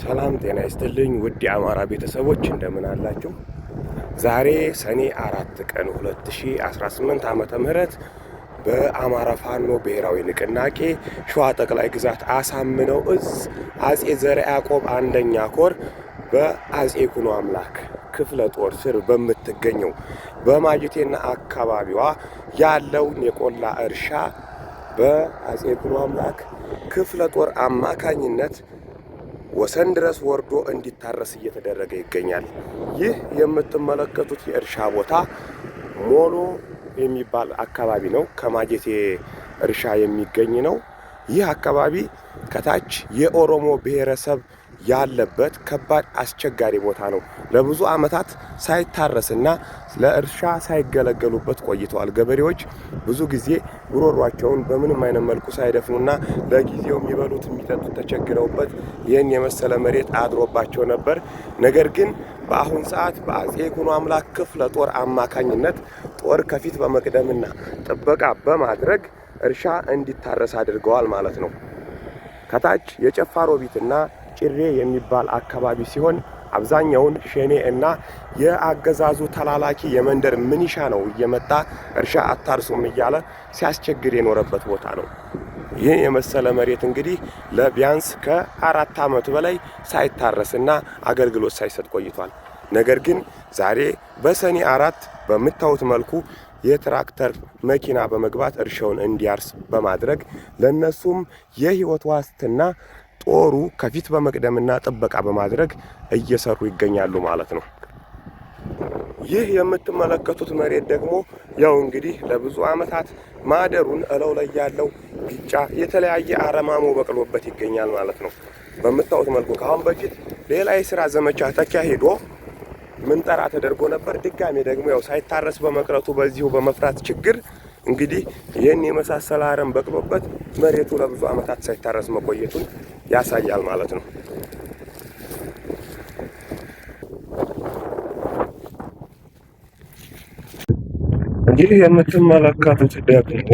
ሰላም ጤና ይስጥልኝ ውድ የአማራ ቤተሰቦች እንደምን አላችሁ? ዛሬ ሰኔ 4 ቀን 2018 ዓመተ ምህረት በአማራ ፋኖ ብሔራዊ ንቅናቄ ሸዋ ጠቅላይ ግዛት አሳምነው እዝ አጼ ዘርዓ ያዕቆብ አንደኛ ኮር በአጼ ይኩኖ አምላክ ክፍለ ጦር ስር በምትገኘው በማጀቴና አካባቢዋ ያለውን የቆላ እርሻ በአጼ ይኩኖ አምላክ ክፍለ ጦር አማካኝነት ወሰን ድረስ ወርዶ እንዲታረስ እየተደረገ ይገኛል። ይህ የምትመለከቱት የእርሻ ቦታ ሞሎ የሚባል አካባቢ ነው። ከማጀቴ እርሻ የሚገኝ ነው። ይህ አካባቢ ከታች የኦሮሞ ብሔረሰብ ያለበት ከባድ አስቸጋሪ ቦታ ነው። ለብዙ ዓመታት ሳይታረስና ለእርሻ ሳይገለገሉበት ቆይተዋል። ገበሬዎች ብዙ ጊዜ ጉሮሯቸውን በምንም አይነት መልኩ ሳይደፍኑና ለጊዜው የሚበሉት የሚጠጡት ተቸግረውበት ይህን የመሰለ መሬት አድሮባቸው ነበር። ነገር ግን በአሁን ሰዓት በአጼ ይኩኖ አምላክ ክፍለ ጦር አማካኝነት ጦር ከፊት በመቅደምና ጥበቃ በማድረግ እርሻ እንዲታረስ አድርገዋል ማለት ነው። ከታች የጨፋ ሮቢትና ጭሬ የሚባል አካባቢ ሲሆን አብዛኛውን ሸኔ እና የአገዛዙ ተላላኪ የመንደር ምኒሻ ነው እየመጣ እርሻ አታርሱም እያለ ሲያስቸግር የኖረበት ቦታ ነው። ይህ የመሰለ መሬት እንግዲህ ለቢያንስ ከ4 ዓመት በላይ ሳይታረስና አገልግሎት ሳይሰጥ ቆይቷል። ነገር ግን ዛሬ በሰኔ 4 በምታዩት መልኩ የትራክተር መኪና በመግባት እርሻውን እንዲያርስ በማድረግ ለነሱም የህይወት ዋስትና ጦሩ ከፊት በመቅደምና ጥበቃ በማድረግ እየሰሩ ይገኛሉ ማለት ነው። ይህ የምትመለከቱት መሬት ደግሞ ያው እንግዲህ ለብዙ ዓመታት ማደሩን እለው ላይ ያለው ቢጫ የተለያየ አረማሞ በቅሎበት ይገኛል ማለት ነው። በምታዩት መልኩ ከአሁን በፊት ሌላ የስራ ዘመቻ ተካሂዶ ምንጠራ ተደርጎ ነበር። ድጋሜ ደግሞ ያው ሳይታረስ በመቅረቱ በዚሁ በመፍራት ችግር እንግዲህ ይህን የመሳሰለ አረም በቅሎበት መሬቱ ለብዙ ዓመታት ሳይታረስ መቆየቱን ያሳያል ማለት ነው። ይህ የምትመለከቱት ደግሞ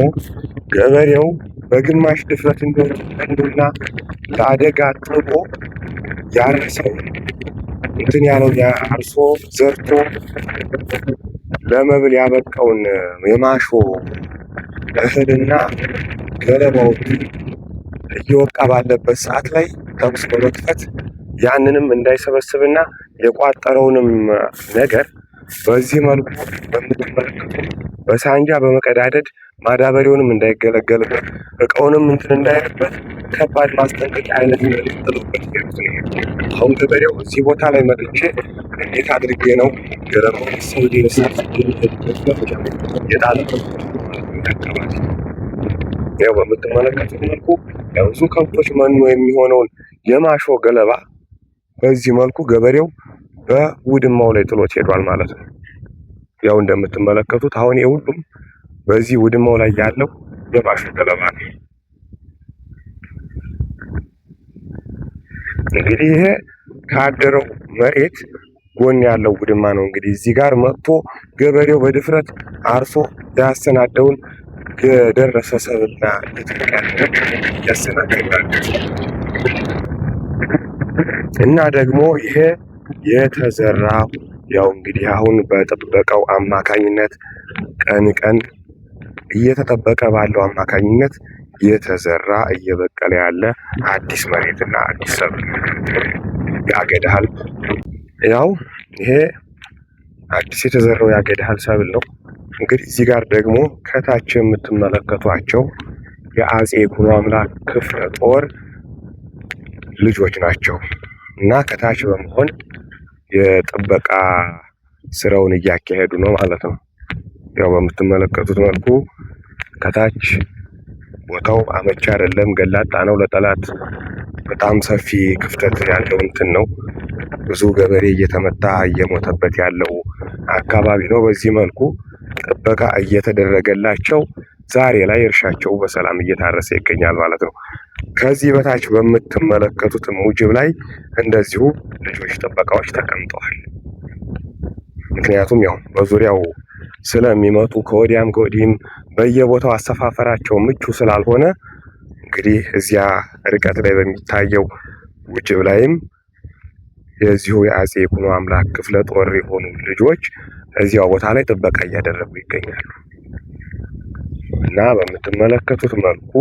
ገበሬው በግማሽ ድፍረት እንደውና ለአደጋ ጥሎ ያረሰው እንትን ያለው አርሶ ዘርቶ ለመብል ያበቃውን የማሾ እህልና ገለባዎችን እየወቃ ባለበት ሰዓት ላይ ተኩስ በመክፈት ያንንም እንዳይሰበስብና የቋጠረውንም ነገር በዚህ መልኩ በምትመለከቱ በሳንጃ በመቀዳደድ ማዳበሪያውንም እንዳይገለገልበት እቃውንም እንትን እንዳይልበት ከባድ ማስጠንቀቂያ አይነት ጥሎበት ይገኛል። አሁን ገበሬው እዚህ ቦታ ላይ መጥቼ እንዴት አድርጌ ነው ገለባውን ሰው ሊነሳት የጣለ አካባቢ ያው በምትመለከቱት መልኩ ብዙ ከብቶች መኖ የሚሆነውን የማሾ ገለባ በዚህ መልኩ ገበሬው በውድማው ላይ ጥሎት ሄዷል ማለት ነው። ያው እንደምትመለከቱት አሁን የሁሉም በዚህ ውድማው ላይ ያለው የማሾ ገለባ ነው። እንግዲህ ይሄ ካደረው መሬት ጎን ያለው ውድማ ነው። እንግዲህ እዚህ ጋር መጥቶ ገበሬው በድፍረት አርሶ ያሰናደውን የደረሰ ሰብልና ያሰናድራል እና ደግሞ ይሄ የተዘራ ያው እንግዲህ አሁን በጥበቃው አማካኝነት ቀን እየተጠበቀ ባለው አማካኝነት የተዘራ እየበቀለ ያለ አዲስ መሬትና አዲስ ሰብል ያገዳል። ያው ይሄ አዲስ የተዘራው ያገዳል ሰብል ነው። እንግዲህ እዚህ ጋር ደግሞ ከታች የምትመለከቷቸው የአጼ ይኩኖ አምላክ ክፍለ ጦር ልጆች ናቸው እና ከታች በመሆን የጥበቃ ስራውን እያካሄዱ ነው ማለት ነው። ያው በምትመለከቱት መልኩ ከታች ቦታው አመቺ አይደለም፣ ገላጣ ነው። ለጠላት በጣም ሰፊ ክፍተት ያለው እንትን ነው። ብዙ ገበሬ እየተመታ እየሞተበት ያለው አካባቢ ነው። በዚህ መልኩ ጥበቃ እየተደረገላቸው ዛሬ ላይ እርሻቸው በሰላም እየታረሰ ይገኛል ማለት ነው። ከዚህ በታች በምትመለከቱት ሙጅብ ላይ እንደዚሁ ልጆች ጥበቃዎች ተቀምጠዋል። ምክንያቱም ያው በዙሪያው ስለሚመጡ ከወዲያም ከወዲህም በየቦታው አሰፋፈራቸው ምቹ ስላልሆነ እንግዲህ እዚያ ርቀት ላይ በሚታየው ውጅብ ላይም የዚሁ የአጼ ይኩኖ አምላክ ክፍለ ጦር የሆኑ ልጆች እዚያው ቦታ ላይ ጥበቃ እያደረጉ ይገኛሉ እና በምትመለከቱት መልኩ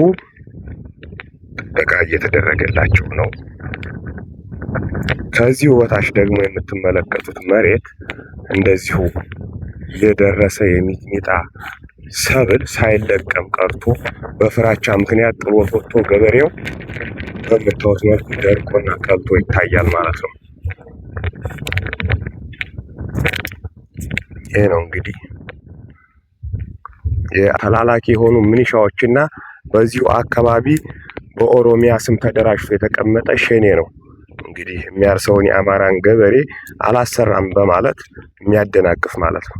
ጥበቃ እየተደረገላቸው ነው። ከዚሁ በታች ደግሞ የምትመለከቱት መሬት እንደዚሁ የደረሰ የሚጥሚጣ ሰብል ሳይለቀም ቀርቶ በፍራቻ ምክንያት ጥሎት ወጥቶ ገበሬው በምታዩት መልኩ ደርቆና ቀልጦ ይታያል ማለት ነው። ይህ ነው እንግዲህ የተላላኪ የሆኑ ምንሻዎችና በዚሁ አካባቢ በኦሮሚያ ስም ተደራጅቶ የተቀመጠ ሸኔ ነው እንግዲህ የሚያርሰውን የአማራን ገበሬ አላሰራም በማለት የሚያደናቅፍ ማለት ነው።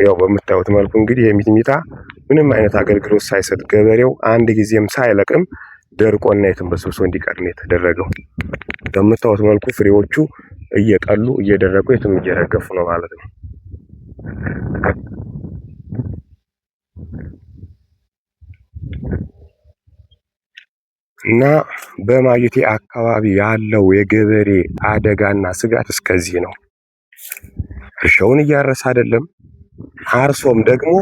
ያው በምታዩት መልኩ እንግዲህ የሚጥሚጣ ምንም አይነት አገልግሎት ሳይሰጥ ገበሬው አንድ ጊዜም ሳይለቅም ደርቆና የትም በስብሶ እንዲቀር ነው የተደረገው። በምታዩት መልኩ ፍሬዎቹ እየቀሉ እየደረቁ የትም እየረገፉ ነው ማለት ነው። እና በማጀቴ አካባቢ ያለው የገበሬ አደጋና ስጋት እስከዚህ ነው። እርሻውን እያረሰ አይደለም፣ አርሶም ደግሞ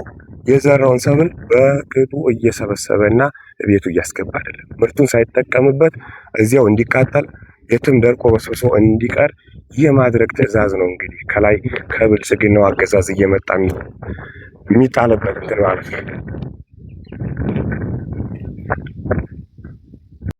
የዘራውን ሰብል በቅጡ እየሰበሰበና ቤቱ እያስገባ አይደለም። ምርቱን ሳይጠቀምበት እዚያው እንዲቃጠል የትም ደርቆ በስብሶ እንዲቀር የማድረግ ትዕዛዝ ነው እንግዲህ ከላይ ከብልጽግናው አገዛዝ እየመጣ የሚጣልበት እንትን ማለት ነው።